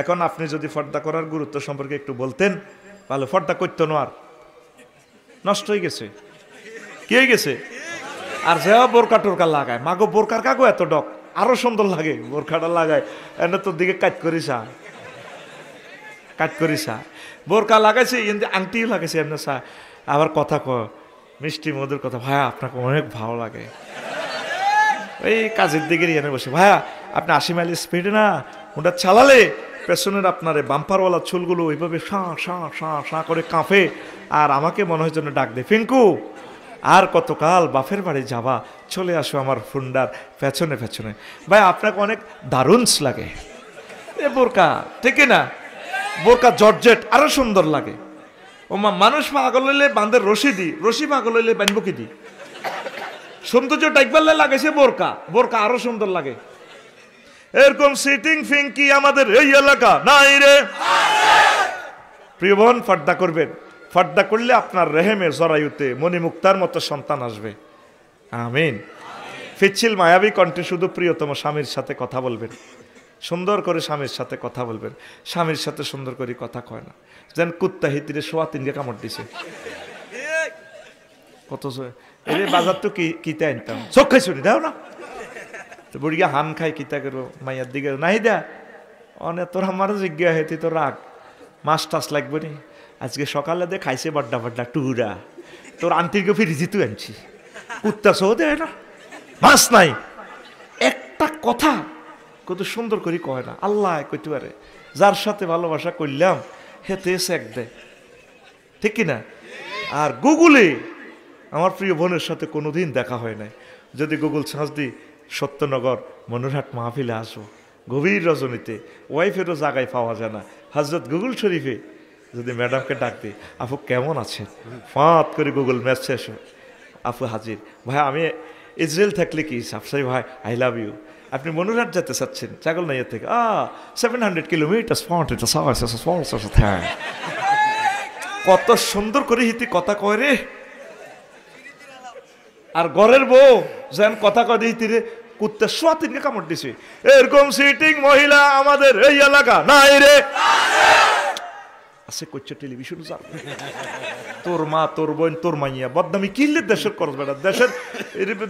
এখন আপনি যদি পর্দা করার গুরুত্ব সম্পর্কে একটু বলতেন ভালো। পর্দা করতো না, আর নষ্ট হয়ে গেছে। কি হয়ে গেছে? আর যে বোরকা টোরকা লাগায়, মাগো বোরকার কাগো এত ডক, আরো সুন্দর লাগে বোরকাটা লাগায়। এনে তোর দিকে কাজ করিস, কাজ করিস। বোরকা লাগাইছে, কিন্তু আংটিও লাগাইছে এমনি সা। আবার কথা মিষ্টি মধুর কথা, ভাইয়া আপনাকে অনেক ভালো লাগে। এই কাজের দিকে এনে বসে, ভাইয়া আপনি 80 মাইল স্পিডে না ওটা চালালে পেছনের আপনার বাম্পারওয়ালা চুলগুলো ওইভাবে শাঁ শাঁ শাঁ শাঁ করে কাঁপে, আর আমাকে মনে হয় যেন ডাক দে, পিঙ্কু আর কতকাল বাপের বাড়ি যাবা, চলে আসো আমার ফুন্ডার পেছনে পেছনে। ভাই আপনাকে অনেক দারুণ লাগে এ বোরকা, ঠিক না? বোরকা জর্জেট আরো সুন্দর লাগে। ওমা মানুষ পাগল হইলে বান্ধের রশি দি, রশি পাগল হইলে বাঁধবো কি দি? সৌন্দর্য টাইকবাল্লে লাগাইছে বোরকা, বোরকা আরো সুন্দর লাগে। এরকম সিটিং ফিঙ্কি আমাদের এই এলাকা নাই রে। প্রিয় বোন, পর্দা করবেন। পর্দা করলে আপনার রেহেমে জরায়ুতে মণিমুক্তার মতো সন্তান আসবে। আমিন। পিচ্ছিল মায়াবী কণ্ঠে শুধু প্রিয়তম স্বামীর সাথে কথা বলবেন, সুন্দর করে স্বামীর সাথে কথা বলবেন। স্বামীর সাথে সুন্দর করে কথা কয় না, যেন কুত্তা হিতিরে সোয়া তিনকে কামড় দিছে। কত এই বাজার তো কিতে আনতাম, চোখ খাই শুনি দাও না তো বুড়িয়া হান খাই কিতা করো মাইয়ার দিকে নাই দা অনেক তোর আমার জিজ্ঞা হেতি তো রাগ মাছ টাছ লাগবে নি। আজকে সকালে দে খাইছে বাড্ডা বাড্ডা টুরা, তোর আন্টিকে ফিরিছি তুই আনছি, কুত্তা সহ দেয় না, মাছ নাই। একটা কথা কত সুন্দর করে কয় না, আল্লাহ কইতে পারে যার সাথে ভালোবাসা করলাম হেতে এক দেয়, ঠিক কিনা? আর গুগলে আমার প্রিয় বোনের সাথে কোনোদিন দেখা হয় নাই, যদি গুগল সার্চ দিই সত্যনগর মনুরহাট মাহফিলে আসো গভীর রজনীতে, ওয়াইফেরও জায়গায় পাওয়া যায় না, হজরত গুগল শরীফে যদি ম্যাডামকে ডাক দিই, আপু কেমন আছেন, ফাঁত করে গুগল ম্যাপসে এসো, আপু হাজির। ভাই আমি ইসরায়েল থাকলে কি সাবসাই ভাই আই লাভ ইউ। আপনি মনুরহাট যেতে চাচ্ছেন ছাগল নাইয়া থেকে 700 কিলোমিটার কত সুন্দর করে হিতি কথা কয় রে। আর ঘরের বউ যেন কথা কয় হিতি রে কুত্তে সোয়া তিনকে কামড় দিছে। এরকম সিটিং মহিলা আমাদের এই এলাকা নাই রে। আছে করছে টেলিভিশন তোর মা তোর বোন তোর মাইয়া বদনামি কিনলে দেশের খরচ বেড়া,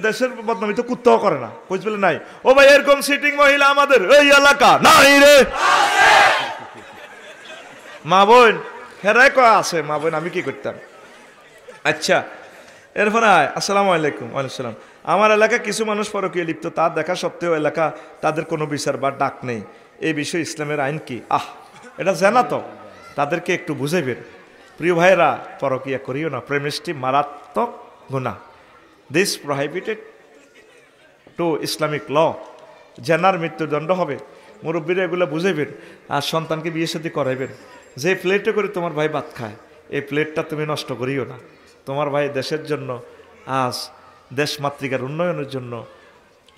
দেশের বদনামি তো কুত্তাও করে না, কইস বলে নাই। ও ভাই এরকম সিটিং মহিলা আমাদের এই এলাকা নাই রে। মা বোন হেরাই কয়া আছে, মা বোন আমি কি করতাম। আচ্ছা এরপরে আসসালামু আলাইকুম। ওয়ালাইকুম সালাম। আমার এলাকা কিছু মানুষ পরকীয়া লিপ্ত, তা দেখা সত্ত্বেও এলাকা তাদের কোনো বিচার বা ডাক নেই, এই বিষয়ে ইসলামের আইন কি? এটা জানা তো, তাদেরকে একটু বুঝাইবেন। প্রিয় ভাইরা, পরকীয়া করিও না, প্রেমিষ্টি মারাত্মক গুনাহ। This prohibited to Islamic law. জেনার মৃত্যুদণ্ড হবে। মুরব্বীরা এগুলো বুঝাইবেন আর সন্তানকে বিয়ে শাদী করাইবেন। যে প্লেটে করে তোমার ভাই ভাত খায় এই প্লেটটা তুমি নষ্ট করিও না। তোমার ভাই দেশের জন্য আজ দেশ মাতৃকার উন্নয়নের জন্য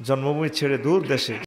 জন্মভূমি ছেড়ে দূর দেশে